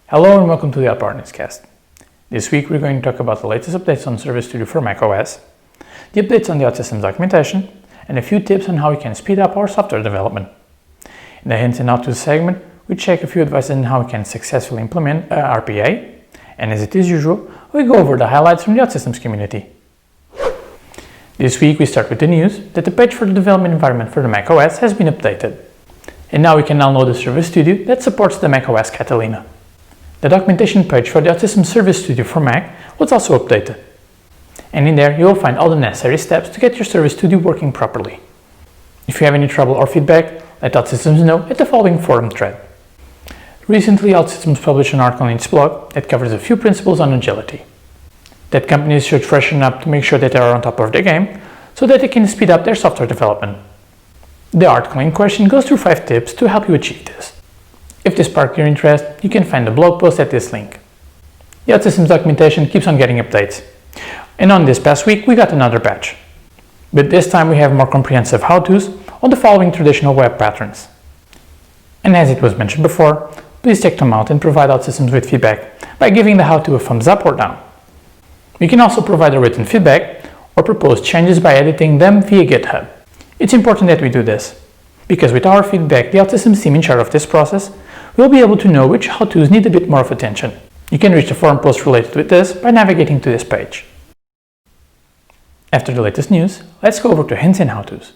Hello and welcome to the OutPower Newscast. This week we're going to talk about the latest updates on Service Studio for macOS, the updates on the Outsystems documentation, and a few tips on how we can speed up our software development. In the Hints and How-Tos segment, we check a few advices on how we can successfully implement RPA, and as it is usual, we go over the highlights from the Outsystems community. This week we start with the news that the page for the development environment for the macOS has been updated. And now we can download the Service Studio that supports the macOS Catalina. The documentation page for the Outsystems Service Studio for Mac was also updated. And in there you will find all the necessary steps to get your Service Studio working properly. If you have any trouble or feedback, let Outsystems know at the following forum thread. Recently Outsystems published an article in its blog that covers a few principles on agility. That companies should freshen up to make sure that they are on top of their game so that they can speed up their software development. The article in question goes through 5 tips to help you achieve this. If this sparked your interest, you can find the blog post at this link. The Outsystems documentation keeps on getting updates. And on this past week, we got another batch. But this time we have more comprehensive how-tos on the following traditional web patterns. And as it was mentioned before, please check them out and provide Outsystems with feedback by giving the how-to a thumbs up or down. You can also provide a written feedback or propose changes by editing them via GitHub. It's important that we do this, because with our feedback, the Outsystems team in charge of this process will be able to know which how-tos need a bit more of attention. You can reach the forum post related with this by navigating to this page. After the latest news, let's go over to Hints and How-Tos.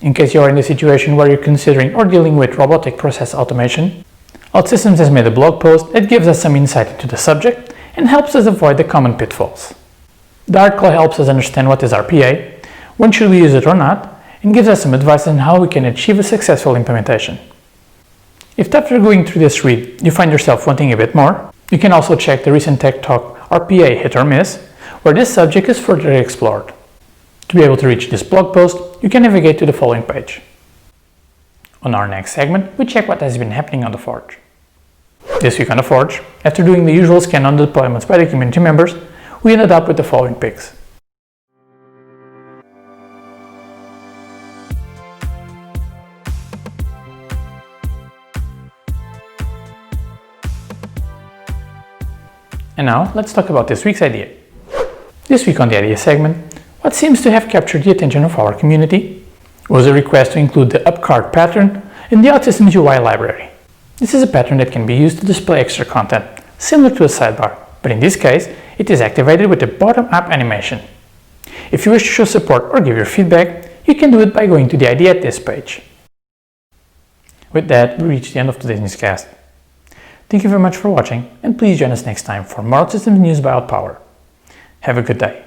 In case you are in the situation where you're considering or dealing with robotic process automation, Outsystems has made a blog post that gives us some insight into the subject and helps us avoid the common pitfalls. The article helps us understand what is RPA, when should we use it or not, and gives us some advice on how we can achieve a successful implementation. If after going through this read you find yourself wanting a bit more, you can also check the recent Tech Talk RPA Hit or Miss, where this subject is further explored. To be able to reach this blog post, you can navigate to the following page. On our next segment, we check what has been happening on the Forge. This week on the Forge, after doing the usual scan on the deployments by the community members, we ended up with the following picks. And now, let's talk about this week's idea. This week on the idea segment, what seems to have captured the attention of our community was a request to include the UpCard pattern in the Outsystems UI library. This is a pattern that can be used to display extra content, similar to a sidebar, but in this case, it is activated with the bottom-up animation. If you wish to show support or give your feedback, you can do it by going to the idea at this page. With that, we reach the end of today's newscast. Thank you very much for watching, and please join us next time for more Outsystems news by OutPower. Have a good day.